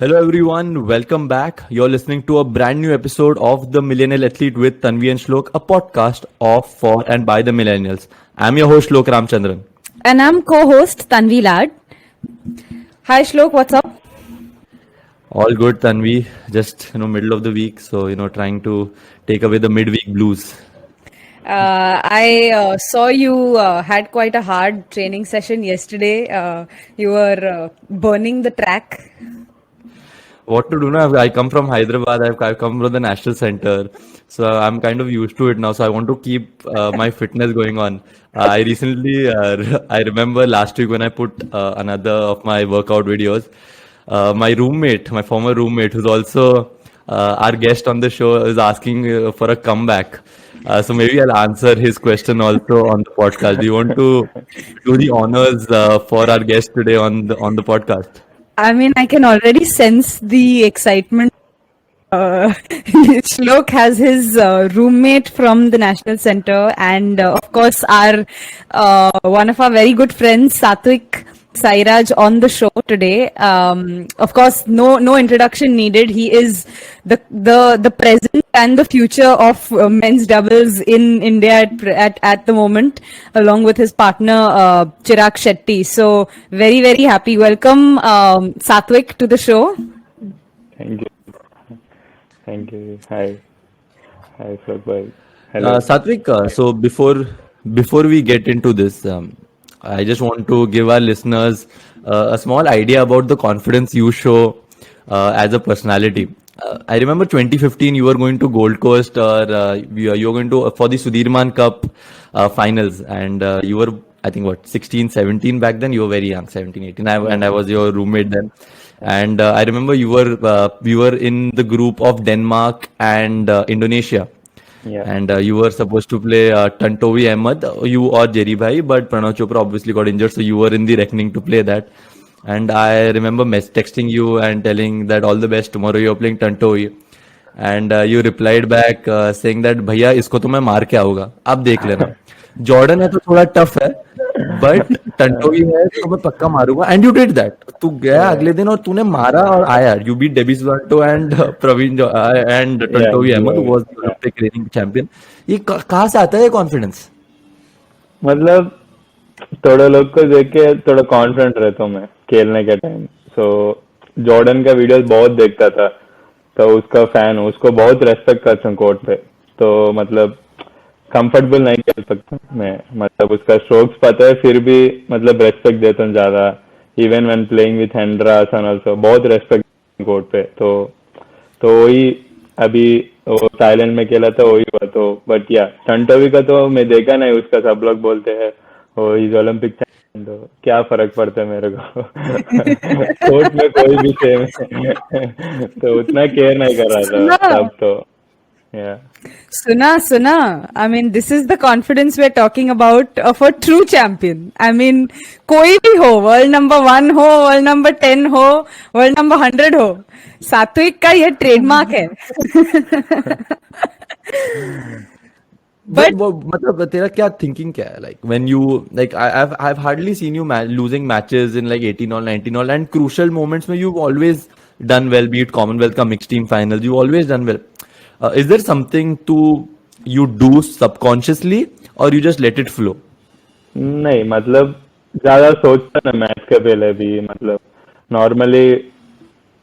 Hello everyone, welcome back. You're listening to a brand new episode of The Millennial Athlete with Tanvi and Shlok, a podcast of, for and by the millennials. I'm your host Shlok Ramchandran. And I'm co-host Tanvi Lad. Hi Shlok, what's up? All good Tanvi, just middle of the week, so trying to take away the midweek blues. I saw you had quite a hard training session yesterday. You were burning the track. What to do now? I come from Hyderabad, I've come from the National Center, so I'm kind of used to it now. So I want to keep my fitness going on. I recently, I remember last week when I put another of my workout videos, my former roommate, who's also our guest on the show, is asking for a comeback. So maybe I'll answer his question also on the podcast. Do you want to do the honors for our guest today on the podcast? I mean, I can already sense the excitement. Shlok has his roommate from the National Center, and of course, our one of our very good friends, Satwik Sairaj, on the show today. Of course, no introduction needed. He is the present and the future of men's doubles in India at the moment, along with his partner Chirag Shetty. So very happy. Welcome, Satwik, to the show. Thank you. Thank you. Hi. Hi, Shlok. Hello. Satwik, so before we get into this, I just want to give our listeners a small idea about the confidence you show as a personality. I remember 2015, you were going to Gold Coast, or you were going to for the Sudirman Cup finals, and you were, I think, what, 16, 17 back then. You were very young, 17, 18, and I was your roommate then. And I remember we were in the group of Denmark and Indonesia. Yeah. And you were supposed to play Tantowi Ahmed, you or Jerry Bhai, but Pranav Chopra obviously got injured, so you were in the reckoning to play that. And I remember texting you and telling that all the best, tomorrow you're playing Tantowi. And you replied back saying that भैया इसको तो मैं मार के आऊंगा, अब देख लेना. जॉर्डन है तो थोड़ा टफ है, बट टंटोवी है तो मैं पक्का मारूंगा. And you did that. तू गया अगले दिन और तूने मारा और आया. You beat Davis Warto and Praveen and Tontowi Ahmad, who was the Olympic reigning champion. ये कहाँ से आता है ये कॉन्फिडेंस? मतलब थोड़ा लोग को देख के थोड़ा कॉन्फिडेंट रहता हूँ मैं खेलने के टाइम. सो जॉर्डन का वीडियोस बहुत देखता था, तो उसका फैन हूँ, उसको बहुत रेस्पेक्ट करता हूँ कोर्ट पे. तो मतलब कंफर्टेबल नहीं खेल सकता मैं, मतलब उसका स्ट्रोक्स पता है, फिर भी मतलब रेस्पेक्ट देता हूँ ज्यादा. Even when playing with Hendra son also बहुत रेस्पेक्ट कोर्ट पे. तो वही अभी वो थाईलैंड में खेला था वही हुआ. तो बट या टंटोवी का तो मैं देखा नहीं, उसका सब लोग बोलते हैं वो इज ओलंपिक चैंपियन, तो क्या फर्क पड़ता है मेरे को. कोर्ट में कोई भी सेम है. तो उतना केयर नहीं कर रहा था तब. तो yeah. Suna. I mean, this is the confidence we're talking about of a true champion. I mean, कोई भी हो, world number 1 हो, world number 10 हो, world number 100 हो, सात्विक का ये ट्रेडमार्क है. But मतलब तेरा क्या thinking क्या है? Like when you like I've hardly seen you losing matches in like 18 or 19 or, and crucial moments where you've always done well, be it Commonwealth का mixed team finals, you've always done well. Is there something you do subconsciously or you just let it flow? नहीं, मतलब ज्यादा सोचता ना match के पहले भी. मतलब normally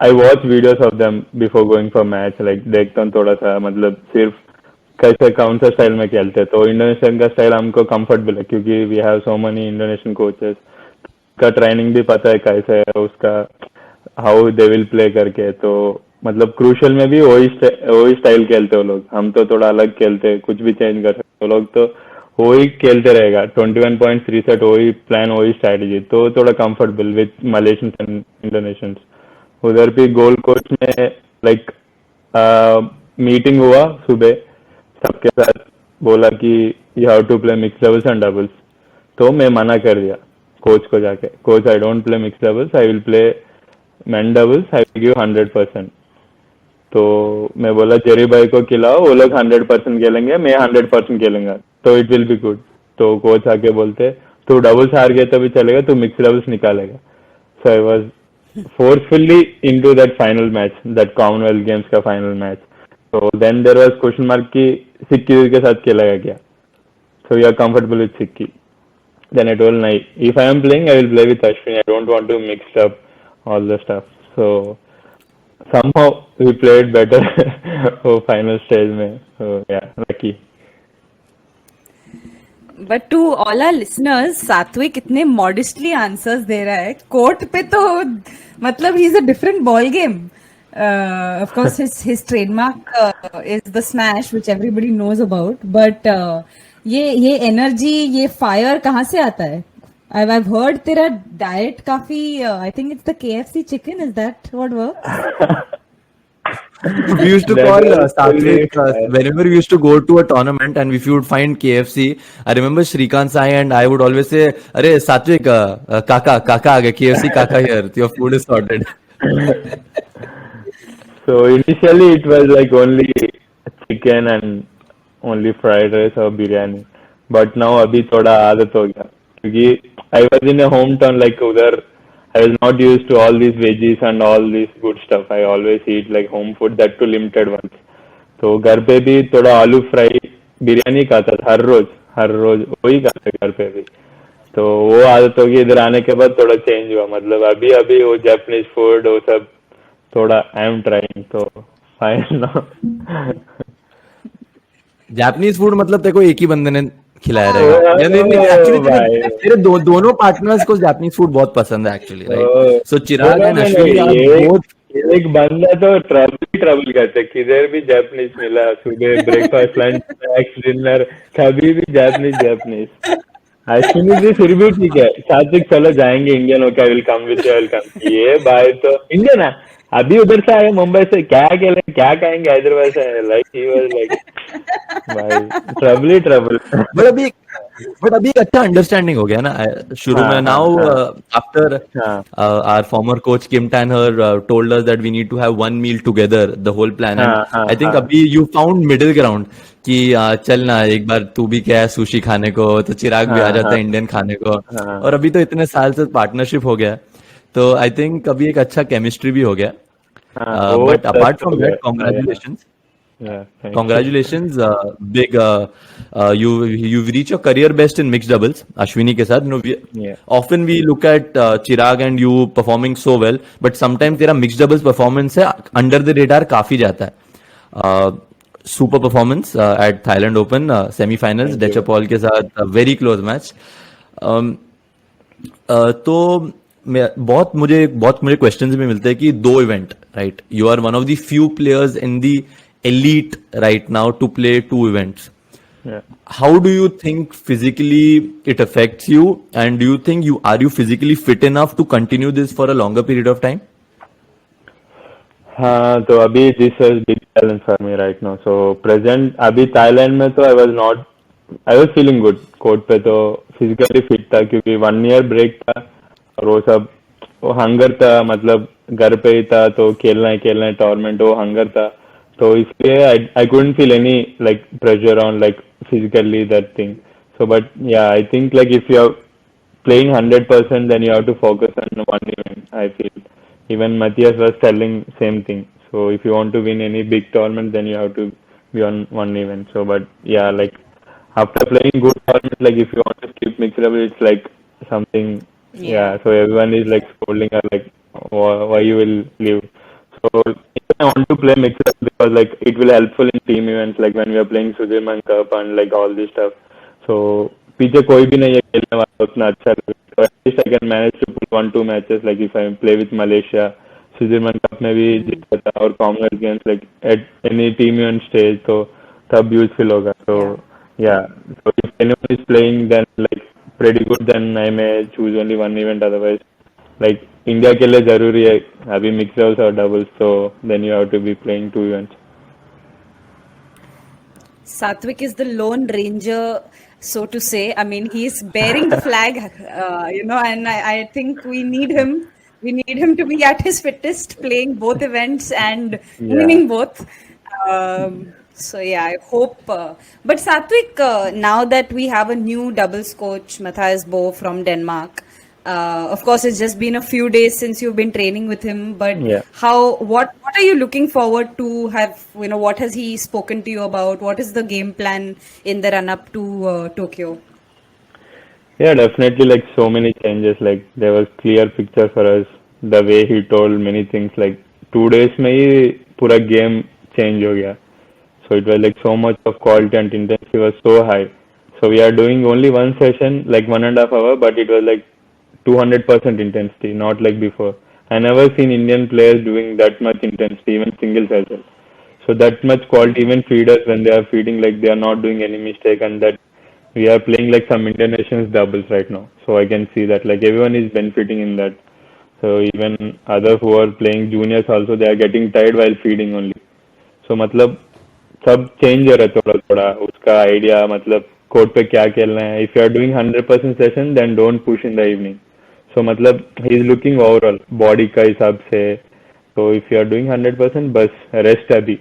I watch videos of them before going for match. Like देखता हूँ थोड़ा सा, मतलब सिर्फ कैसे कौन सा स्टाइल में खेलते. तो इंडोनेशियन का स्टाइल हमको कंफर्टेबल है क्योंकि we have so many Indonesian coaches. का ट्रेनिंग भी पता है कैसे है उसका, हाउ दे विल प्ले करके. तो मतलब क्रूशल में भी वही स्टाइल खेलते हो लोग. हम तो थोड़ा अलग खेलते हैं, कुछ भी चेंज कर सकते हो. लोग तो वही खेलते रहेगा, 21.3 सेट, वही प्लान, वही स्ट्रैटेजी. तो थोड़ा comfortable with Malaysians and Indonesians. उधर भी गोल्ड कोस्ट में लाइक मीटिंग हुआ सुबह, सबके साथ बोला कि you have to play mix doubles and doubles. तो मैं मना कर दिया कोच को जाके, coach I don't play mix doubles, I will play men doubles, I will give 100%. तो मैं बोला जेरी भाई को खिलाओ, वो लोग 100% खेलेंगे, मैं 100% खेलूंगा, तो इट विल बी गुड. तो कोच आके बोलते तू डबल्स हार गया तो भी चलेगा, तू मिक्स डबल्स निकालेगा. So I was forcefully into that final match, that Commonwealth Games का final match. So then there was question mark कि सिक्की के साथ खेलेगा क्या? So you are comfortable with Sikki. Then I told Nai, if I am playing, I will play with Ashwini. I don't want to mix up all the stuff. So somehow we played better for final stage में. So yeah, lucky. But to all our listeners Satwik इतने modestly answers दे रहा है, court पे तो मतलब he is a different ball game. Of course his trademark is the smash which everybody knows about, but ये energy, ये fire कहाँ से आता है? I've heard तेरा डाइट काफी, I think it's the KFC chicken, is that what works? We used to That call was Satvik really whenever we used to go to a tournament and if you would find KFC, I remember Shrikant Sai and I would always say, "Arey Satvik, Kaka aa gaya, KFC Kaka here, your food is sorted." So initially it was like only chicken and only fried rice or biryani. But now अभी थोड़ा आदत हो गया क्योंकि I was in a hometown like उधर I was not used to all these veggies and all this good stuff. I always eat like home food, that too limited ones. तो घर पे भी थोड़ा आलू फ्राई बिरयानी खाता था हर रोज वही खाता घर पे भी. तो वो आदत होगी, इधर आने के बाद थोड़ा चेंज हुआ. मतलब अभी अभी वो जापानीज फूड वो सब थोड़ा आई एम ट्राइंग. तो फाइन नाउ. जापानीज फूड मतलब तेरे को एक ही बंदे ने खिलाया रहेगा? नहीं, एक्चुअली तेरे दोनों पार्टनर्स को जापानीज फूड बहुत पसंद है actually, right? So Chirag and Ashwini both. एक बंदा तो ट्रबल करते, किधर भी जापानीज मिला, सुबह ब्रेकफास्ट लंच स्नैक्स डिनर कभी भी जापानीज. अश्विनी जी फिर भी ठीक है, सात्विक चलो जाएंगे इंडियन हो, क्या विल कम विद वेलकम. ये भाई तो इंडियन है, अभी उधर से आए मुंबई से, क्या खेलें क्या खाएंगे हैदराबाद से, लाइक ही वाज लाइक भाई ट्रबल. बट अभी एक अच्छा अंडरस्टैंडिंग हो गया ना शुरू में. Now after our former coach Kim Tanner told us that we need to have one meal together the whole plan, and I think अभी यू फाउंड मिडिल ग्राउंड कि चल ना एक बार तू भी क्या है सुशी खाने को, तो चिराग भी आ जाता है इंडियन खाने को. और अभी तो इतने साल से पार्टनरशिप हो गया, तो आई थिंक अभी एक अच्छा केमिस्ट्री भी हो गया. But apart from that congratulations. Yeah, thank Congratulations, big. You've reached your career best in mixed doubles, Ashwini के साथ. Often we look at Chirag and you performing so well, but sometimes तेरा mixed doubles performance है under the radar काफी जाता है. Super performance at Thailand Open semi-finals, Dechapol के साथ very close match. तो बहुत मुझे क्वेश्चंस भी मिलते हैं कि दो event, right? You are one of the few players in the elite right now to play two events. Yeah. How do you think physically it affects you, and do you think are you physically fit enough to continue this for a longer period of time? हाँ, तो अभी this was big challenge for me right now. So present अभी Thailand में तो I was feeling good. Court पे तो physically fit था क्योंकि 1 year break था और वो हंगर था, मतलब घर पे ही था तो खेलना है टूर्नामेंट, वो हंगर था. तो इसलिए I couldn't feel any like pressure on like physically that thing. So but yeah, I think like if you are playing 100%, then you have to focus on one event. I feel even Matthias was telling same thing. So if you want to win any big tournament, then you have to be on one event. So but yeah, like after playing good tournament, like if you want to skip mixed double, it's like something. Yeah. So everyone is like scolding her like why you will leave. So I want to play mixed double because like it will helpful in team events, like when we are playing Sudirman Cup and like all this stuff. So पीछे कोई भी नहीं है खेलने वाला उतना अच्छा. So at least I can manage to pull 1-2 matches. Like if I play with Malaysia, Sudirman Cup में भी जीता था, और Commonwealth Games like at any team event stage, तो तब useful होगा. So yeah, so if anyone is playing then like pretty good, then I may choose only one event. Otherwise, like India के लिए जरूरी है अभी मिक्स डबल्स और doubles, so then you have to be playing 2 events. Satvik is the lone ranger, so to say. I mean, he's bearing the flag, and I think we need him. We need him to be at his fittest, playing both events and winning both. So yeah, I hope. But Satvik, now that we have a new doubles coach, Matthias Bo from Denmark, Of course, it's just been a few days since you've been training with him, but Yeah. what are you looking forward to have, what has he spoken to you about? What is the game plan in the run up to Tokyo? Yeah, definitely like so many changes. Like there was clear picture for us. The way he told many things, like 2 days में ही पूरा game change हो गया. So it was like so much of quality and intensity was so high. So we are doing only one session, like 1.5 hours, but it was like 200% intensity, not like before. I never seen Indian players doing that much intensity, even singles as well. So that much quality, even feeders when they are feeding, like they are not doing any mistake, and that we are playing like some Indian nations doubles right now. So I can see that like everyone is benefiting in that. So even others who are playing juniors also, they are getting tired while feeding only. So मतलब सब change हो रहा है थोड़ा थोड़ा उसका idea मतलब court पे क्या खेलना है if you are doing 100% session then don't push in the evening so मतलब he is looking overall body का हिसाब से तो इफ यू आर डूइंग 100% बस रेस्ट अभी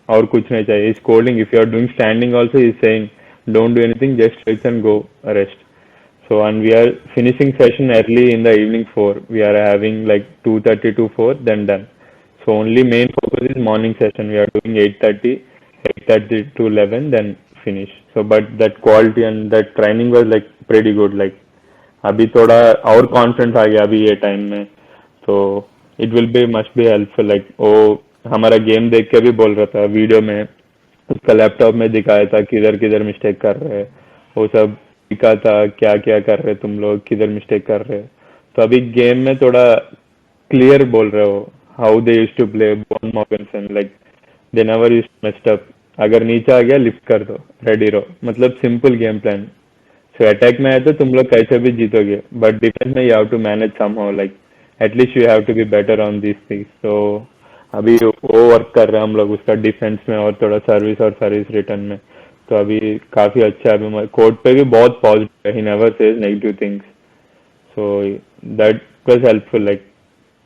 और कुछ नहीं चाहिए is cooling if you are doing standing also is saying don't do anything just stretch and go rest so and we are finishing session early in the evening 4 we are having like 2:30 to 4 then done so only main focus is morning session we are doing 8:30 to 11 then finish so but that quality and that training was like pretty good like अभी थोड़ा और confidence आ गया अभी ये time में तो it will B must be helpful like वो हमारा गेम देख के भी बोल रहा था वीडियो में उसका लैपटॉप में दिखाया था किधर किधर मिस्टेक कर रहे हैं वो सब दिखा था क्या क्या कर रहे तुम लोग किधर मिस्टेक कर रहे तो अभी गेम में थोड़ा क्लियर बोल रहे हो how they used to play Boe and Mogensen like they never used to messed up अगर नीचे आ गया लिफ्ट कर दो रेडी रहो मतलब simple game plan so attack में आए तो तुम लोग कैसे भी जीतोगे बट डिफेंस में you have to manage somehow like at least you have to be better on this things तो अभी वो वर्क कर रहे हैं हम लोग उसका डिफेंस में और थोड़ा सर्विस रिटर्न में तो अभी काफी अच्छा है अभी कोर्ट पे भी बहुत पॉजिटिव है he never says negative things so that was helpful like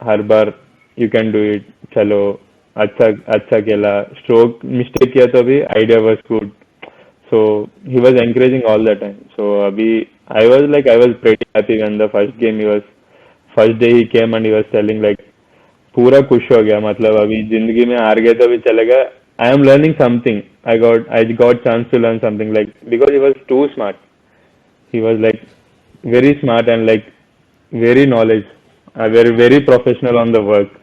हर बार यू कैन डू इट चलो अच्छा खेला स्ट्रोक मिस्टेक किया तो भी idea was good so he was encouraging all the time so अभी I was pretty happy when the first day he came and he was telling like पूरा खुश हो गया मतलब अभी जिंदगी में हार गए तो भी चलेगा I am learning something. I got chance to learn something like because he was too smart. He was like very smart and like very knowledge, very professional on the work.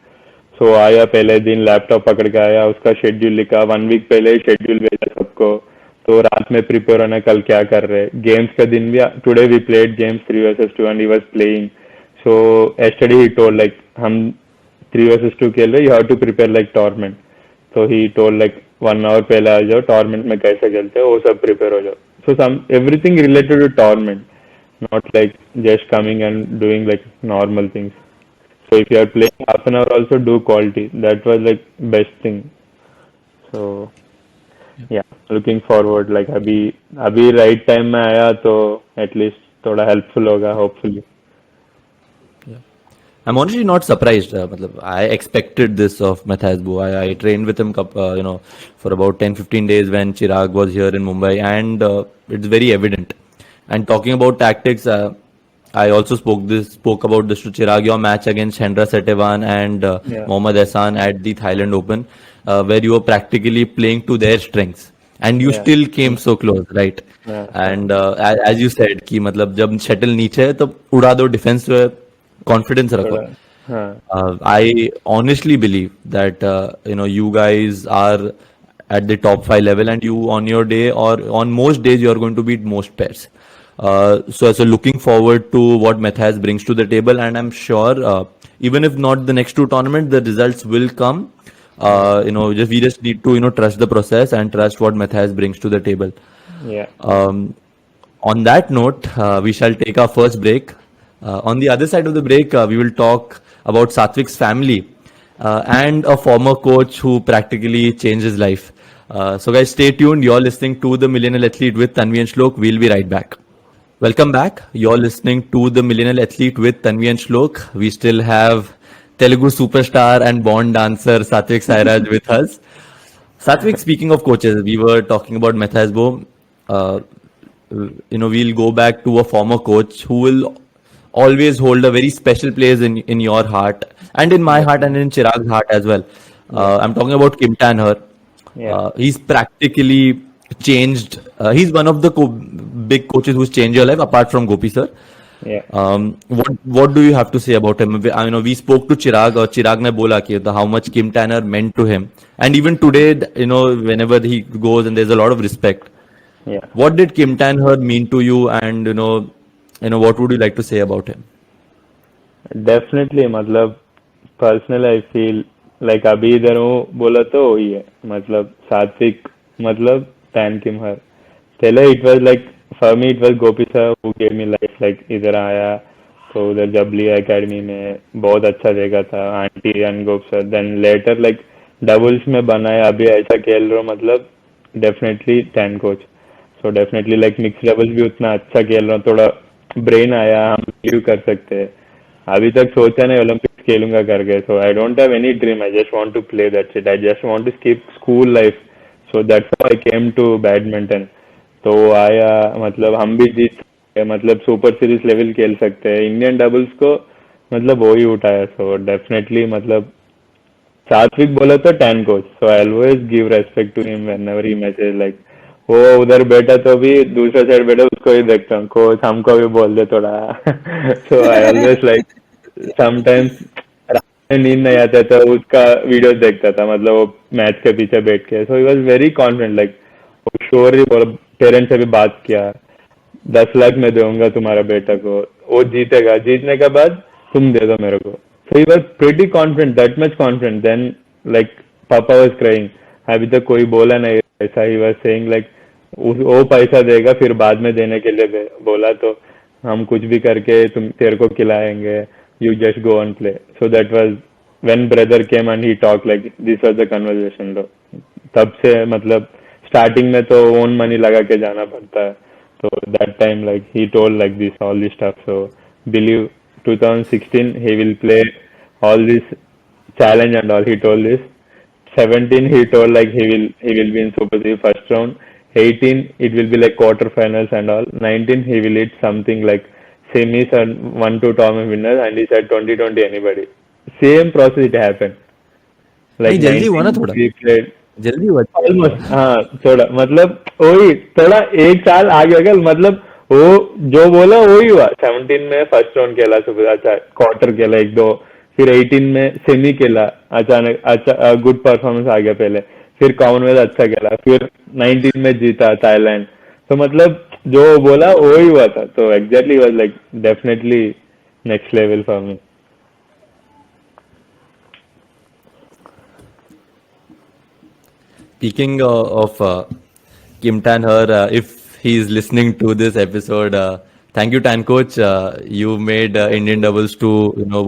So आया पहले दिन laptop पकड़ के आया उसका schedule लिखा 1 week पहले ही schedule भेजा सबको तो रात में प्रिपेयर होना कल क्या कर रहे गेम्स का दिन भी today we played games 3 versus 2 and he was playing. So yesterday he told like हम 3 versus 2 खेल रहे you have to prepare like tournament. So he told like 1 hour पहले आ जाओ टॉर्नामेंट में कैसे खेलते हो वो सब प्रिपेयर हो जाओ so some everything related to tournament not like just coming and doing like normal things so if you are playing half an hour also do quality that was like best thing so yeah looking forward like अभी right time में आया तो at least थोड़ा helpful होगा hopefully I'm honestly not surprised. I expected this of Matthias Bo. I trained with him, for about 10-15 days when Chirag was here in Mumbai, and it's very evident. And talking about tactics, I also spoke about this to Chirag. Your match against Hendra Setevan and Mohammad Ehsan at the Thailand Open, where you were practically playing to their strengths, and you still came so close, right? And as you said, कि मतलब जब shuttle नीचे है तो उड़ा दो defense पे confidence रखो. I honestly believe that you guys are at the top 5 level and you on your day or on most days you are going to beat most pairs. So looking forward to what Matthias brings to the table and I'm sure even if not the next 2 tournaments the results will come. We just need to trust the process and trust what Matthias brings to the table. On that note, we shall take our first break. On the other side of the break, we will talk about Satvik's family and a former coach who practically changed his life. So guys, stay tuned. You're listening to The Millennial Athlete with Tanvi and Shlok. We'll be right back. Welcome back. You're listening to The Millennial Athlete with Tanvi and Shlok. We still have Telugu superstar and Bond dancer Satvik Sairaj with us. Satvik, speaking of coaches, we were talking about Matthias Bo. We'll go back to a former coach who will always hold a very special place in your heart and in my heart and in Chirag's heart as well. I'm talking about Kim Tan-her. Yeah. He's practically changed. He's one of the big coaches who's changed your life apart from Gopi sir. Yeah. What do you have to say about him? I know we spoke to Chirag, or Chirag ne bola ki how much Kim Tanner meant to him, and even today, whenever he goes, and there's a lot of respect. Yeah. What did Kim Tanner mean to you, and what would you like to say about him? Definitely मतलब personal I feel like अभी इधर हूँ बोला तो वही है मतलब सात्विक मतलब टैन किम हर पहले it was like for me it was Gopi sir who gave me life like इधर आया तो उधर जब लिया एकेडमी में बहुत अच्छा देखा था aunty and Gopi sir then later like doubles में बनाया अभी ऐसा खेल रहा हूँ मतलब definitely Tan coach so definitely like mix doubles भी उतना अच्छा खेल रहा हूँ थोड़ा ब्रेन आया हम लीव कर सकते हैं अभी तक सोचा नहीं ओलंपिक्स खेलूंगा करके so I don't have any dream I just want to play that's it I just want to skip school life so that's why I came to badminton तो आया मतलब हम भी जीत सकते हैं मतलब सुपर सीरीज लेवल खेल सकते हैं इंडियन डबल्स को मतलब वो ही उठाया सो डेफिनेटली मतलब सात्विक बोला तो Tan coach so I always give respect to him whenever he matches like वो उधर बैठा तो भी दूसरा साइड बैठा उसको ही देखता हूँ कोच हमको भी बोल दे थोड़ा सो आई ऑलवेज लाइक समटाइम्स नींद नहीं आता तो उसका वीडियो देखता था मतलब वो मैच के पीछे बैठ के so he was very confident like sure he parents से भी बात किया 10 लाख में दूंगा तुम्हारा बेटा को वो जीतेगा जीतने के बाद तुम दे दो मेरे को so he was pretty confident that much confident then like पापा वाज क्राइंग अभी तक कोई बोला नहीं ऐसा ही वाज सेइंग लाइक वो पैसा देगा फिर बाद में देने के लिए बोला तो हम कुछ भी करके तुम तेरे को खिलाएंगे you just go and play so that was when brother came and he talk like this was the conversation तब से मतलब स्टार्टिंग में तो ओन मनी लगा के जाना पड़ता है तो that time like he told like this all this stuff so believe 2016 he will play all this challenge and all he told this 17 he told like he will be in Super Series first round 18 it will be like quarterfinals and all 19 he will hit something like semis and 1-2 tournament winners and he said 2020 anybody same process it happened नहीं जल्दी हुआ ना थोड़ा we played जल्दी हुआ almost हाँ थोड़ा मतलब वही थोड़ा एक साल आगे हो गया मतलब वो जो बोला वही हुआ 17 में फर्स्ट राउंड खेला सुपर अच्छा क्वार्टर खेला 1-2 फिर 18 में सेमी खेला अचानक अच्छा गुड परफॉर्मेंस आ गया पहले फिर कॉमनवेल्थ अच्छा खेला फिर 19 में जीता थाईलैंड तो मतलब जो बोला वही हुआ था तो exactly was like definitely next level for me Speaking of Kim Tan-her, if he's listening to this episode, thank you, Tan Coach. You made Indian doubles to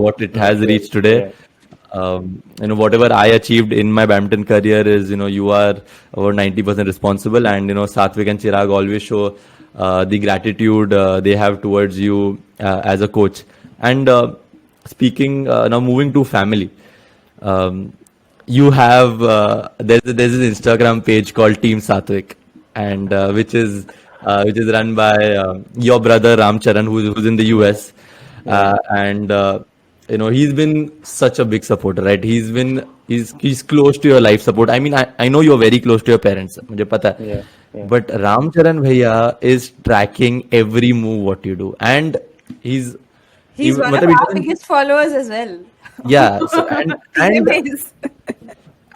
what it has reached today. Whatever I achieved in my badminton career is you are over 90% responsible, and Satvik and Chirag always show the gratitude they have towards you as a coach. And speaking now, moving to family. You have there's this Instagram page called Team Satvik, and which is run by your brother Ram Charan, who's in the US, and he's been such a big supporter, right? He's close to your life support. I mean, I know you're very close to your parents, मुझे पता है. Yeah. But Ram Charan bhaiya is tracking every move what you do, and he's one of our biggest followers as well. Yeah, so,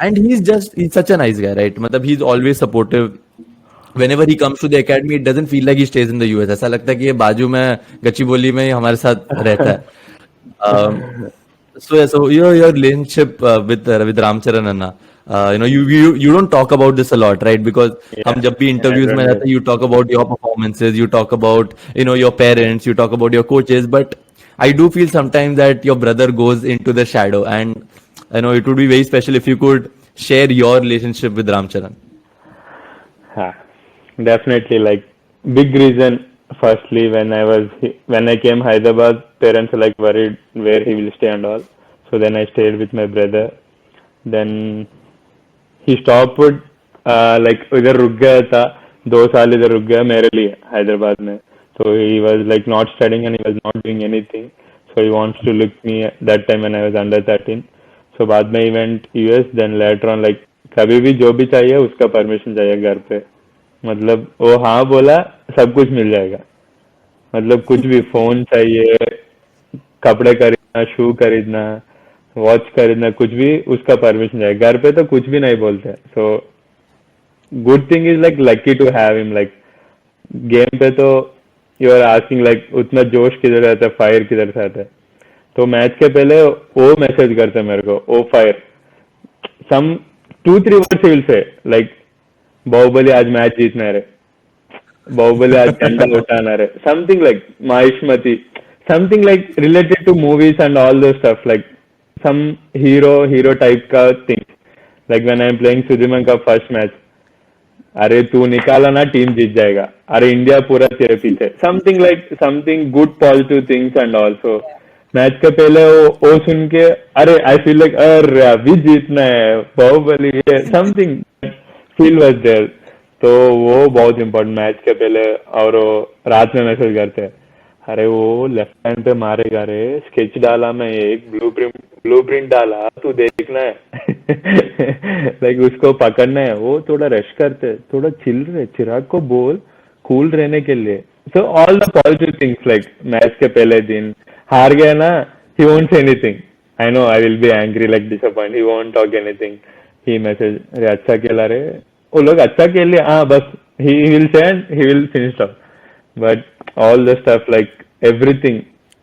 and he's such a nice guy, right? मतलब he's always supportive. Whenever he comes to the academy, it doesn't feel like he stays in the US. ऐसा लगता है कि ये बाजू में गच्चीबोली में ही हमारे साथ रहता है. So your relationship with Ramcharan Anna, you don't talk about this a lot, right? Because हम जब भी interviews में रहते हैं, you talk about your performances, you talk about your parents, you talk about your coaches, but I do feel sometimes that your brother goes into the shadow, and it would be very special if you could share your relationship with Ramcharan. Definitely, like big reason. Firstly, when I came Hyderabad, parents were like worried where he will stay and all. So then I stayed with my brother. Then he stopped like इधर रुक गया था 2 साल इधर रुक गया मेरे लिए हैदराबाद में So he was like not studying and he was not doing anything. So he wants to look me that time when I was under 13. So बाद में he went US. Then later on like कभी भी जो भी चाहिए उसका permission चाहिए घर पे. मतलब वो हाँ बोला सब कुछ मिल जाएगा. मतलब कुछ भी फोन चाहिए, कपड़े खरीदना, शू खरीदना, वॉच खरीदना, कुछ भी उसका परमिशन चाहिए. घर पे तो कुछ भी नहीं बोलते. So good thing is like lucky to have him. Like game पे तो यू आर आस्किंग लाइक उतना जोश किधर रहता है, फायर किधर से आता है. तो मैच के पहले वो मैसेज करते मेरे को, oh fire, some 2-3 words will say like Baahubali आज मैच जीतना है रे, बाहुबली आज झंडा उठाना रे, something like Mahishmati, something like related to movies and all those stuff, like some hero type का thing. Like when I am playing Sudirman का फर्स्ट मैच, अरे तू निकाला ना टीम जीत जाएगा, अरे इंडिया पूरा तेरे पीछे, something like something good positive things and also. Match के पहले वो सुन के अरे आई फील लाइक अरे अभी जीतना है Baahubali, something feel was there. तो वो बहुत इम्पोर्टेंट मैच के पहले. और रात में मैसेज करते हैं, अरे वो लेफ्ट हैंड पे मारेगा रे, स्केच डाला मैं, एक ब्लूप्रिंट डाला, तू देखना है. लाइक उसको पकड़ना है. वो थोड़ा रश करते, थोड़ा चिल रहे, चिराग को बोल कूल रहने के लिए. So all the positive things. Like match के पहले दिन हार गया ना, he won't say anything. I know I will be angry like disappoint, he won't talk anything. He message, अरे अच्छा खेला रे, वो लोग अच्छा खेल लिया, हाँ बस he will say and he will finish off. But all the stuff like everything,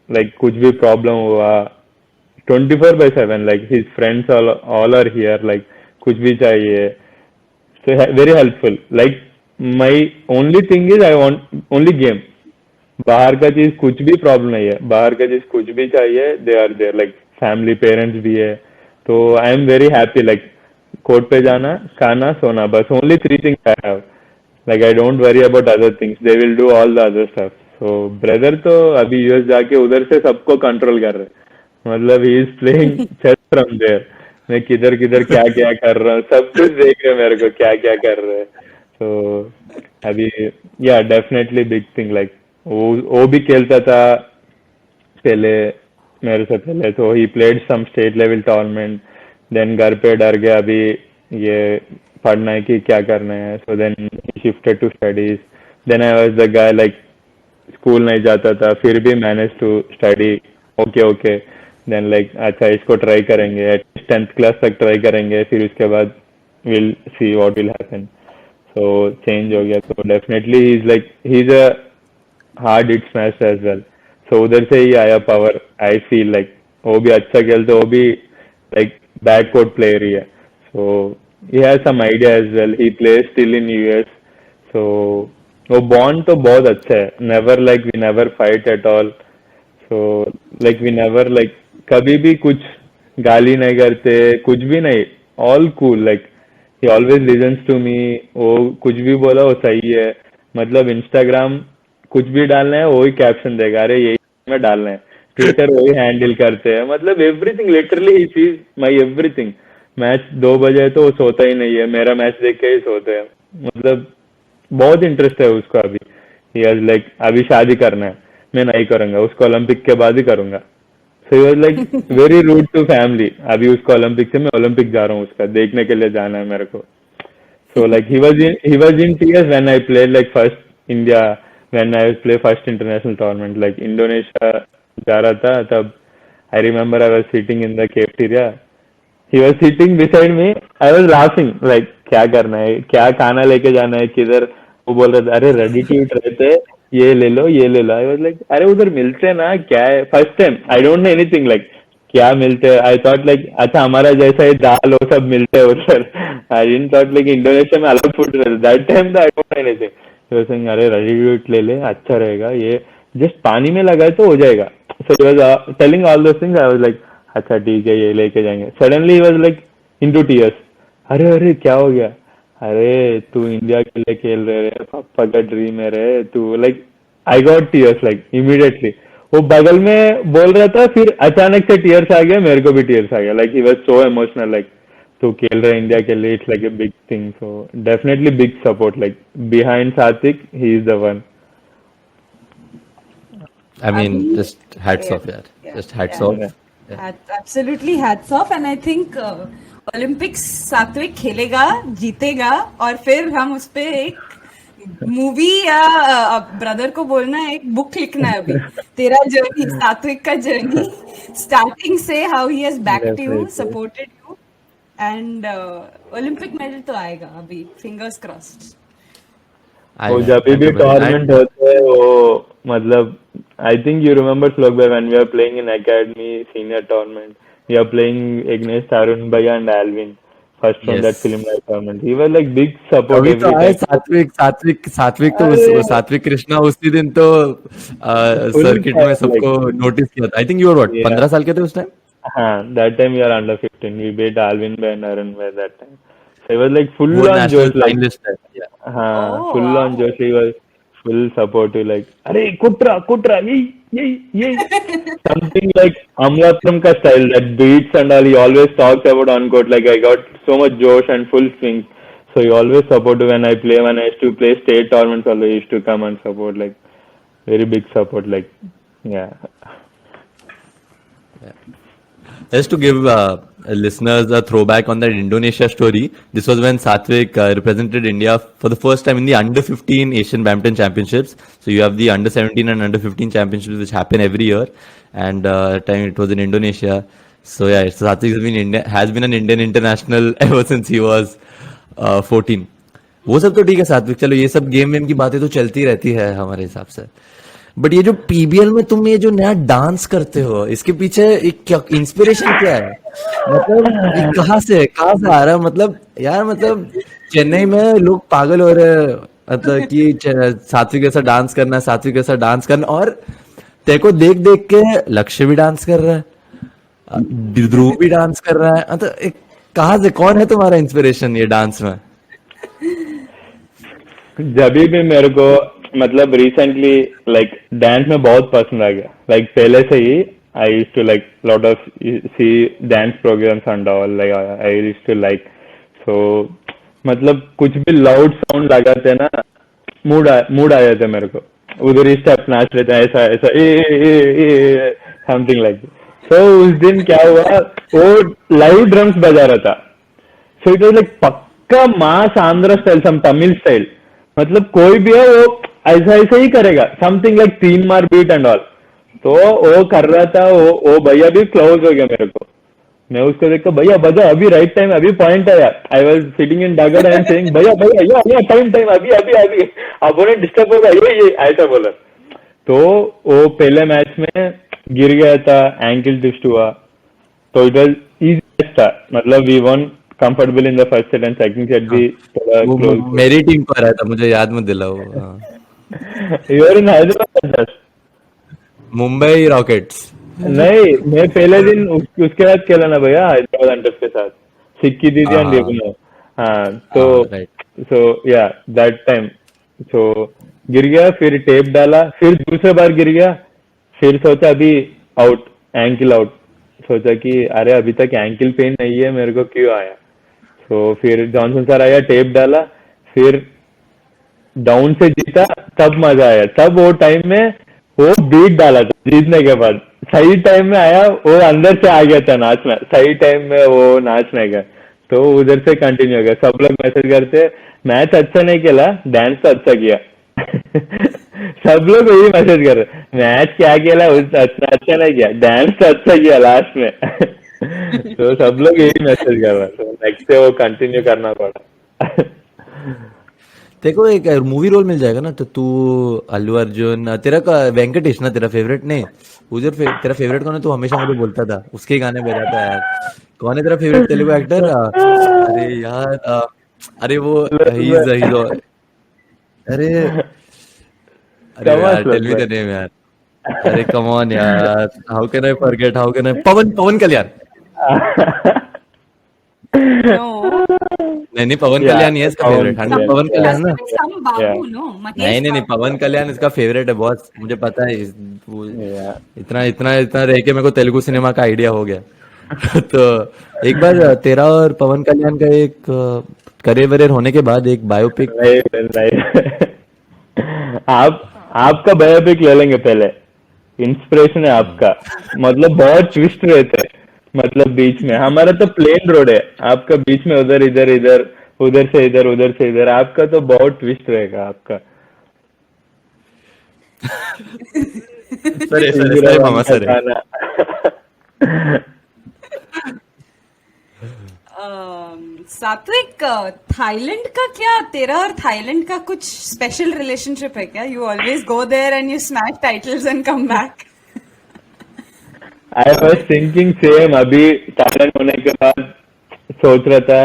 like कुछ भी problem हुआ 24/7, like his friends all are here, like कुछ भी चाहिए, so very helpful. Like my only thing is I want only game. बाहर का चीज कुछ भी प्रॉब्लम नहीं है, बाहर का चीज कुछ भी चाहिए, they are there. Like family, parents भी है, तो I am very happy. Like court पे जाना, खाना, सोना, बस only 3 things I have. Like I don't worry about other things, they will do all the other stuff. So brother तो अभी यूएस जाके उधर से सबको कंट्रोल कर रहे. मतलब he is playing chess from there. मैं किधर किधर क्या क्या कर रहा हूँ सब कुछ देख रहे मेरे को, क्या क्या कर रहे हैं. तो अभी या डेफिनेटली बिग थिंग. लाइक वो भी खेलता था पहले मेरे से पहले, तो he played some state level tournament. Then घर पे डर गया अभी ये पढ़ना है कि क्या करना है, so then he shifted to studies. Then I was the guy like school नहीं जाता था, फिर भी manage to study. Okay then like अच्छा इसको ट्राई करेंगे, एटलीस्ट 10th क्लास तक ट्राई करेंगे, फिर उसके बाद will see what will happen. So change हो गया. तो definitely he is like he is a hard hit smasher as well. So उधर से ही आया पावर. आई फील लाइक वो भी अच्छा खेलते, वो भी लाइक बैककोर्ट प्लेयर ही है. सो he has some idea as well. He plays still in US. So वो bond तो बहुत अच्छा है. Never like we never fight at all. So like we never like कभी भी कुछ गाली नहीं करते, कुछ भी नहीं. All cool. Like he always listens to me. वो कुछ भी बोला वो सही है. मतलब Instagram कुछ भी डालना है वही कैप्शन देगा, अरे यही में डालना है. Twitter वही हैंडल करते हैं. मतलब everything literally he sees my everything. Match 2 बजे तो वो सोता ही नहीं है, मेरा मैच देख के ही सोते हैं. मतलब बहुत इंटरेस्ट है उसको अभी. लाइक अभी शादी करना है, मैं नहीं करूंगा, उसको ओलंपिक के बाद ही करूंगा. So he was like very rude to family. अभी उसको ओलंपिक से मैं ओलंपिक जा रहा हूँ, उसका देखने के लिए जाना है मेरे को. So like he was in tears when I played like first India, when I play first international tournament. Like Indonesia जा रहा था तब. I remember I was sitting in the cafeteria. He was sitting beside me. I was laughing like क्या करना है, क्या खाना लेके जाना है, किधर. वो बोल रहा था अरे रेडी टू ईट रहते, ये ले लो ये ले लो. I was like अरे उधर मिलते ना, क्या है. First time I don't know anything like क्या मिलते हैं. आई थॉट लाइक अच्छा हमारा जैसा ही दाल वो सब मिलते हैं उधर. I didn't thought like Indonesia में अलग फूड रहता. That time I don't know anything. He was saying अरे रेडी टू ईट ले ले, अच्छा रहेगा, ये जस्ट पानी में लगाए तो हो जाएगा. So he was telling all those things. I was like अच्छा ठीक है ये लेके जाएंगे. Suddenly he was like into tears. अरे क्या हो गया, अरे तू इंडिया के लिए खेल रहे रे, पापा का ड्रीम है रे तू. Like I got tears like immediately. वो बगल में बोल रहा था, फिर अचानक से टीयर्स आ गया, मेरे को भी टीयर्स आ गया. Like he was so emotional. Like तू खेल रहा है इंडिया के लिए, it's like a big thing. So definitely big support. Like behind Satwik he is the one. I mean, Abhi- just hats yeah, off, yaar. yeah, Just hats yeah. off. Absolutely hats off, and I think Olympics सात्विक खेलेगा, जीतेगा, और फिर हम उस पे एक movie या ब्रदर को बोलना है, एक बुक लिखना है अभी, तेरा जर्नी, सात्विक का जर्नी, स्टार्टिंग से how he has backed you, Definitely. Supported you, and Olympic medal तो आएगा अभी, फिंगर्स क्रॉस्ड. I वो know, जब भी 100%. टूर्नामेंट होते हैं वो मतलब I think you remember Shlok भाई when we are playing in academy senior tournament we are playing against Arun भैया and Alvin first from that Yes. Film night tournament he was like big support अभी तो every आए time. सात्विक तो अरे सात्विक कृष्णा उसी दिन तो फुल सर्किट में लाइक सबको नोटिस किया था. I think you were what, या 15 साल के थे उस टाइम. हाँ that time we are under 15 we beat Alvin by and Arun by that time so he was like full वो on national Josh like finalist है. Yeah. हाँ Oh, full on wow. Josh he was full supportive like अरे कुट्रा यही something like Amlatram ka style that beats and all he always talks about on court like I got so much Josh and full swing so he always supportive when I used to play state tournaments also he used to come and support like very big support like yeah. Just to give listeners a throwback on that Indonesia story, this was when Satvik represented India for the first time in the under 15 Asian Badminton Championships. So you have the under 17 and under 15 championships which happen every year, and that time it was in Indonesia. So yeah, Satvik has been an Indian international ever since he was 14. वो सब तो ठीक है सात्विक, चलो ये सब game वेम की बातें तो चलती रहती है हमारे हिसाब से. बट ये जो पीबीएल में तुम ये जो नया डांस करते हो, इसके पीछे एक क्या इंस्पिरेशन क्या है? मतलब ये कहाँ से आ रहा है? मतलब यार, मतलब चेन्नई में लोग पागल हो रहे हैं, मतलब कि सात्विक ऐसा डांस करना है, सात्विक ऐसा डांस करना, और तेरे को देख देख के लक्ष्य भी डांस कर रहा है, ध्रुव भी डांस कर रहा है. मतलब कहाँ से, कौन है तुम्हारा इंस्पिरेशन ये डांस में? जब भी मेरे को मतलब रिसेंटली लाइक डांस में बहुत पसंद आ गया, लाइक पहले से ही I used to like lot of see dance programs and all, like I used to like, so मतलब कुछ भी लाउड साउंड लगाते ना मूड आ जाता है मेरे को, उधर ही स्टेप नाच लेते हैं ऐसा ऐसा ए समथिंग लाइक. सो उस दिन क्या हुआ, वो लाइव ड्रम्स बजा रहा था, सो इट वाज लाइक पक्का मास आंध्र स्टाइल, सम तमिल स्टाइल, मतलब कोई भी है वो ऐसा ही करेगा, समथिंग लाइक 3 मार बीट एंड ऑल. तो वो कर रहा था, वो भैया भी क्लोज हो गया मेरे को, मैं उसको देख कर भैया बजा अभी, राइट टाइम अभी पॉइंट आया. I was sitting in dugout and saying भैया या टाइम अभी अपोनेंट डिस्टर्ब होगा, ये ऐसा बोला. तो वो पहले मैच में गिर गया था, एंकल ट्विस्ट हुआ, तो इट वाज इजी था, मतलब we won comfortable in the first set and second set भी थोड़ा क्लोज. मेरी टीम को रहा था, मुझे याद मत दिलाओ. You are in Hyderabad? Mumbai rockets. नहीं, मैं पहले दिन उसके बाद खेला ना भैया हैदराबाद अंडर्स के साथ, सिक्की दीदी एंड देखना. हाँ तो सो या दैट टाइम सो गिर गया, फिर टेप डाला, फिर दूसरे बार गिर गया, फिर सोचा अभी आउट, एंकल आउट, सोचा कि अरे अभी तक एंकल पेन नहीं है मेरे को, क्यों आया. तो फिर जॉनसन सर आया, टेप डाला, फिर डाउन से जीता, तब मजा आया. तब वो टाइम में वो बीट डाला था जीतने के बाद, सही टाइम में आया, वो अंदर से आ गया था नाचना, सही टाइम में वो नाचने का, तो उधर से कंटिन्यू हो गया. सब लोग मैसेज करते मैच अच्छा नहीं खेला, डांस तो अच्छा किया. सब लोग वही मैसेज कर रहे, मैच क्या खेला अच्छा नहीं किया, डांस तो अच्छा किया लास्ट में. तो सब लोग यही मैसेज कर रहे, तो नेक्स्ट से वो कंटिन्यू करना पड़ा. देखो एक मूवी रोल मिल जाएगा ना, तो तू अल्लू अर्जुन, तेरा वेंकटेश ना तेरा फेवरेट, नहीं उधर तेरा फेवरेट कौन है? तू हमेशा मुझे बोलता था, उसके गाने बजाता है यार. कौन है तेरा फेवरेट तेलुगु एक्टर? अरे यार, अरे वो अरे यार, टेल मी द नेम यार. अरे कम ऑन यार, how can I forget, Pawan Kalyan. No. नहीं पवन कल्याण ही है इसका फेवरेट. पवन कल्याण ना? Some Babu, no? Mahesh नहीं Babu. पवन कल्याण इसका फेवरेट है बहुत, मुझे पता है. इतना रह के मेरे को तेलुगु सिनेमा का आइडिया हो गया. तो एक बार तेरा और पवन कल्याण का एक करियर होने के बाद एक बायोपिक. आपका बायोपिक ले लेंगे पहले, इंस्पिरेशन है आपका, मतलब बहुत ट्विस्ट रहते हैं, मतलब बीच में हमारा तो प्लेन रोड है, आपका बीच में उधर इधर इधर, उधर से इधर, उधर से इधर, आपका तो बहुत ट्विस्ट रहेगा आपका। सर सर मामा सर है। सात्विक, थाईलैंड का क्या, तेरा और थाईलैंड का कुछ स्पेशल रिलेशनशिप है क्या? You always go there and you smash titles and come back. I was thinking same, अभी थाईलैंड होने के बाद सोच रहा था,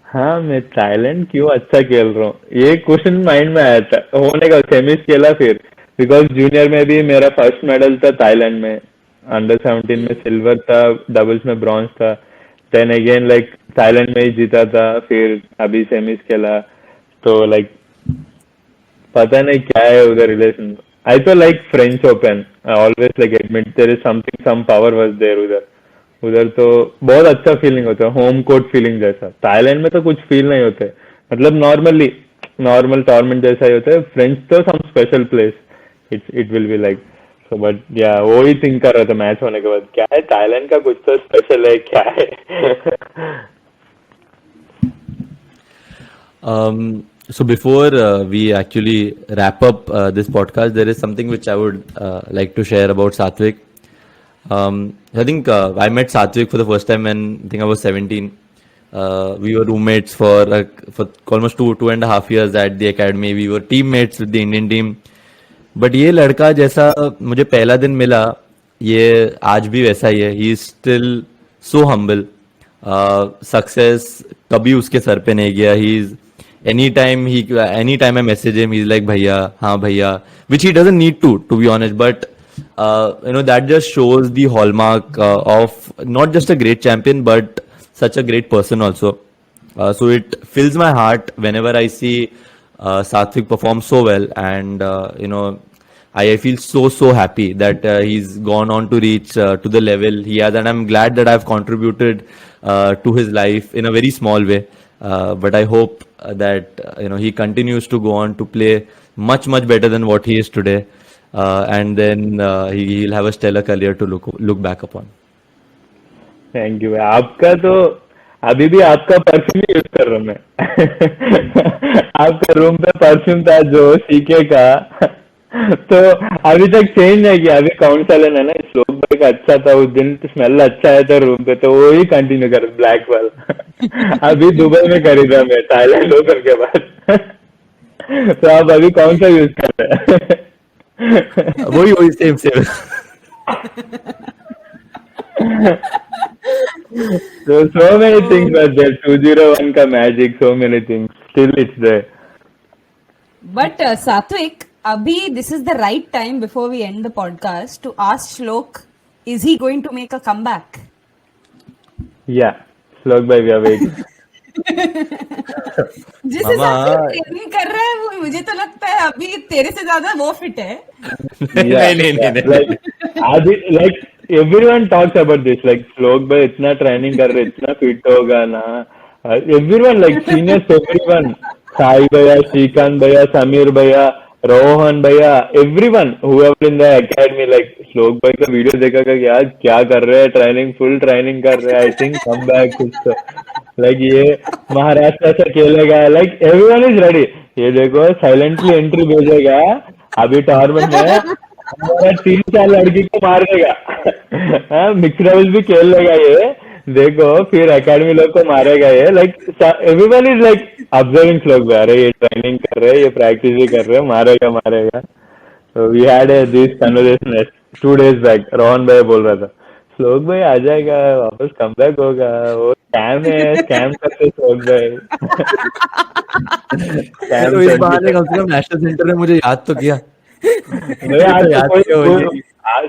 हाँ मैं थाईलैंड क्यों अच्छा खेल रहा हूँ, ये क्वेश्चन माइंड में आया था होने का। सेमीज खेला फिर, बिकॉज जूनियर में भी मेरा फर्स्ट मेडल था थाईलैंड में, अंडर 17 में सिल्वर था, डबल्स में ब्रॉन्ज था, देन अगेन लाइक थाईलैंड में ही जीता था, फिर अभी सेमीज खेला, तो लाइक पता नहीं क्या है उधर रिलेशन। आई तो like French Open, I always like admit there is something, some power was there उधर। उधर तो बहुत अच्छा फीलिंग होता है, होम कोर्ट फीलिंग जैसा। थाईलैंड में तो कुछ फील नहीं होता है, मतलब नॉर्मल टूर्नामेंट जैसा ही होता है। फ्रेंच तो some special place, it will be like so, but या वो ही थिंक कर रहा था मैच होने के बाद, क्या है थाईलैंड का कुछ तो स्पेशल है क्या है। So before we actually wrap up this podcast, there is something which I would like to share about Satvik. I think I met Satvik for the first time when I think I was 17. We were roommates for almost two and a half years at the academy. We were teammates with the Indian team. But ये लड़का जैसा मुझे पहला दिन मिला, ये आज भी वैसा ही है. He is still so humble. Success कभी उसके सर पे नहीं गया. He is anytime I message him, he's like भैया, हाँ भैया, which he doesn't need to be honest, but that just shows the hallmark of not just a great champion but such a great person also. So it fills my heart whenever I see Satvik perform so well, and I feel so happy that he's gone on to reach to the level he has, and I'm glad that I've contributed to his life in a very small way. But I hope that he continues to go on to play much better than what he is today, and then he'll have a stellar career to look back upon. Thank you. आपका तो अभी भी आपका perfume ही use कर रहा हूँ मैं। आपका रूम पे परफ्यूम था जो सीके का, तो अभी तक चेंज नहीं किया। अभी कौन सा लेना ना, श्लोक भाई का अच्छा था उस दिन, स्मेल अच्छा आया था रूम पे, तो वो ही कंटिन्यू कर, ब्लैक वाला। अभी दुबई में खरीदा मैं थाईलैंड ओपन के बाद। तो आप अभी कौन सा यूज कर रहे हैं? वही same. So many things are there. 201 का magic, so many things. Still it's there. But Satvik, abhi this is the right time before we end the podcast to ask Shlok, is he going to make a comeback? Yeah, Shlok bhai, we are waiting. जिस हिसाब से training कर रहा है वो, मुझे तो लगता है अभी तेरे से ज्यादा वो फिट है। नहीं। Like everyone talks about this, like Shlok bhai इतना ट्रेनिंग कर रहे, इतना फिट होगा ना। Everyone like seniors, everyone, Sai भैया, श्रीकांत भैया, समीर भैया, रोहन भैया, everyone whoever in the academy, like श्लोक भाई का वीडियो देखा कि यार क्या कर रहे हैं, ट्रेनिंग फुल ट्रेनिंग कर रहे हैं। आई थिंक कम बैक कुछ तो लाइक ये महाराष्ट्र से खेलेगा, लाइक एवरीवन इज रेडी। ये देखो साइलेंटली एंट्री भेजेगा अभी टूर्नामेंट में, हमारा 3-4 लड़की को मार देगा। मिक्स डबल्स भी खेल लेगा ये, देखो फिर एकेडमी लोग को मारेगा ये। Like everyone is like observing श्लोक भाई, अरे ये ट्रेनिंग कर रहे हैं, ये प्रैक्टिस भी कर रहे हैं, मारेगा। तो we had this conversation 2 days बैक। रोहन भाई बोल रहा था श्लोक भाई आ जाएगा वापस, कम बैक होगा, वो स्कैम है, स्कैम करते श्लोक भाई। तो इस बहाने कम से कम नेशनल सेंटर में मुझे याद तो किया।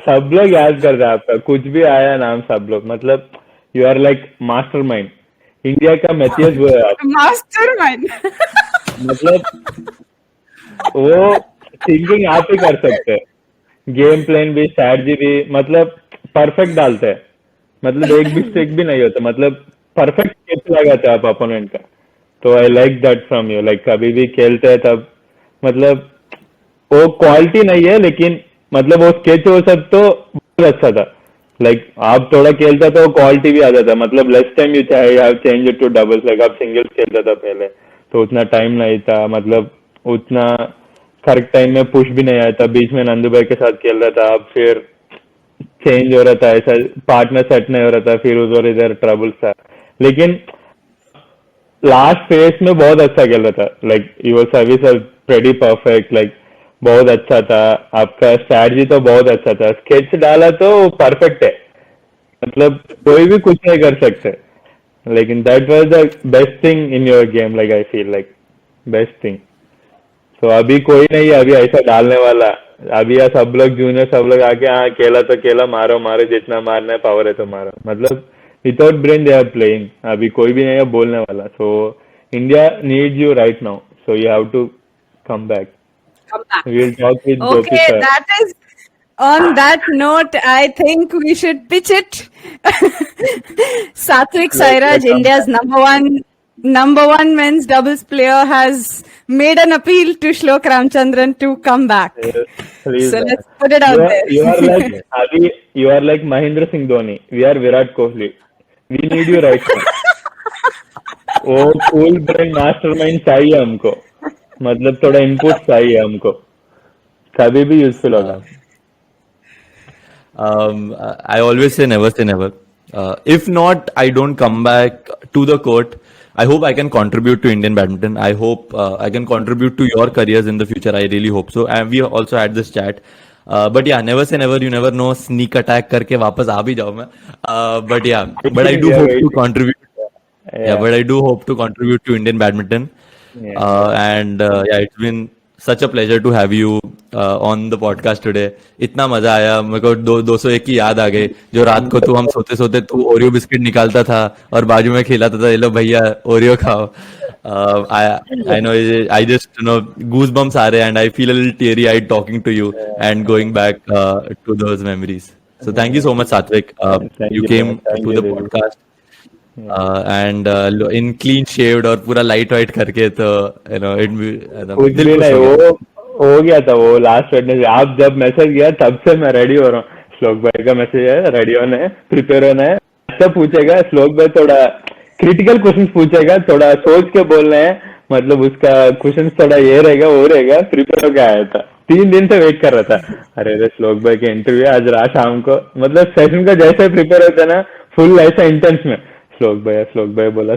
सब लोग याद कर रहे हैं आपका, कुछ भी आया नाम सब लोग, मतलब you are like mastermind, India का मैथियस वो है आप। मास्टर माइंड मतलब वो थिंकिंग आप ही कर सकते हैं, गेम प्लान भी, स्ट्रैटेजी भी, मतलब परफेक्ट डालते हैं, मतलब एक भी स्ट्रिक भी नहीं होता, मतलब परफेक्ट स्केच लगाते हैं आप अपोनेंट का। तो I like that from you, like कभी भी खेलते हैं तब, मतलब वो क्वालिटी नहीं है लेकिन मतलब वो स्केच वो सब तो बहुत अच्छा था. लाइक आप थोड़ा खेलता तो क्वालिटी भी आ जाता. मतलब less time you have change it to doubles. Like आप सिंगल्स खेलता था पहले तो उतना टाइम नहीं था. मतलब उतना करेक्ट टाइम में पुश भी नहीं आया था. बीच में नंदू भाई के साथ खेल रहा था. अब फिर चेंज हो रहा था. ऐसा पार्टनर सेट नहीं हो रहा था. फिर उधर इधर ट्रबल्स था. लेकिन लास्ट फेज में बहुत अच्छा खेल रहा था. Like your service are pretty perfect. Like बहुत अच्छा था. आपका स्ट्रैटेजी तो बहुत अच्छा था. स्केच डाला तो परफेक्ट है. मतलब कोई भी कुछ नहीं कर सकते. लेकिन that was the best thing in your game. Like I feel like best thing. तो अभी कोई नहीं है अभी ऐसा डालने वाला. अभी यार सब लोग जूनियर सब लोग आके हाँ खेला तो खेला, मारो मारो, जितना मारना है पावर है तो मारो. मतलब without brain they are playing. अभी कोई भी नहीं है बोलने वाला. So India needs you right now. So you have to come back. We'll talk with Jyoti Okay, sir. that is. On that note, I think we should pitch it. Satvik Sairaj, India's number one men's doubles player, has made an appeal to Shlok Ramchandran to come back. Please, So let's put it out there. You are like Abhi, you are like Mahendra Singh Dhoni. We are Virat Kohli. We need you right now. वो cool brain mastermind चाहिए हमको. मतलब थोड़ा input चाहिए हमको. कभी भी useful होगा. I always say never. If not, I don't come back to the court. I hope I can contribute to Indian badminton. I hope I can contribute to your careers in the future. I really hope so. And we also had this chat. But yeah, never say never. You never know. Sneak attack करके वापस आ भी जाऊँ मैं. But I do hope to contribute. Yeah, but I do hope to contribute to Indian badminton. And it's been such a pleasure to have you on the podcast today. इतना मजा आया मेरे को. 201 की याद आ गई. जो रात को तू हम सोते सोते तू ओरियो बिस्किट निकालता था और बाजू में खिलाता था, ये लो भैया ओरियो खाओ. I know I just goosebumps आ रहे हैं and I feel a little teary eyed talking to you and going back to those memories. So thank you so much, Satvik. You came to the podcast. And in clean shaved और पूरा light white करके तो कुछ भी नहीं. वो हो गया था वो लास्ट वेडनेसडे. आप जब मैसेज किया तब से मैं रेडी हो रहा हूँ. श्लोक भाई का मैसेज है, रेडी होना है, प्रिपेयर होना है. अच्छा पूछेगा श्लोक भाई, थोड़ा क्रिटिकल क्वेश्चन पूछेगा, थोड़ा सोच के बोलना है. मतलब उसका क्वेश्चन थोड़ा ये रहेगा वो रहेगा. प्रिपेयर होकर आया था. 3 दिन से वेट कर रहा था. अरे श्लोक भाई के इंटरव्यू आज रात शाम को. मतलब सेशन का जैसे प्रिपेयर होता है ना, फुल ऐसा इंटेंस में. श्लोक भाई बोला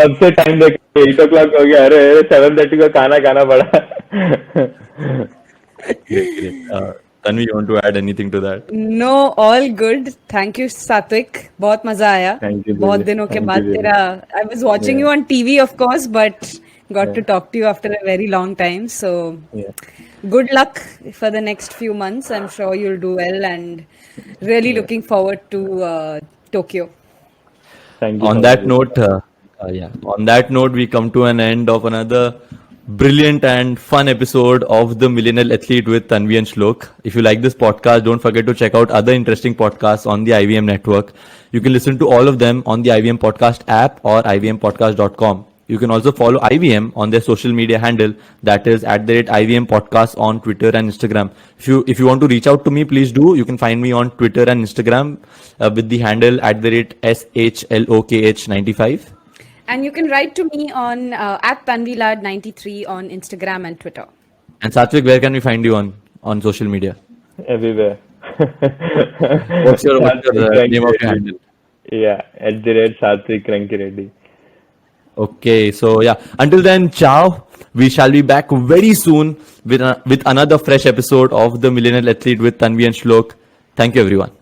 तब से टाइम देखे 8 o'clock हो गया. अरे 7:30 को खाना पड़ा. Tanvi, you want to add anything to that? No, all good. Thank you, Satvik. बहुत मजा आया. Thank you, बहुत Devi. दिनों के Thank बाद you, Devi. तेरा. I was watching you on TV, of course, but got to talk to you after a very long time. So good luck for the next few months. I'm sure you'll do well, and really looking forward to Tokyo. Thank you On so that much. note, on that note, we come to an end of another brilliant and fun episode of the Millennial Athlete with Tanvi and Shlok. If you like this podcast, don't forget to check out other interesting podcasts on the IVM network. You can listen to all of them on the IVM Podcast app or ivmpodcast.com. You can also follow IVM on their social media handle, that is @IVM Podcast on Twitter and Instagram. If you want to reach out to me, please do. You can find me on Twitter and Instagram with the handle @SHLOKH95. And you can write to me on @tanvilad93 on Instagram and Twitter. And Satvik, where can we find you on social media? Everywhere. What's your name of your handle? Yeah, @Satvik Rankireddy. Okay, so until then, ciao. We shall be back very soon with another fresh episode of the Millennial Athlete with Tanvi and Shlok. Thank you, everyone.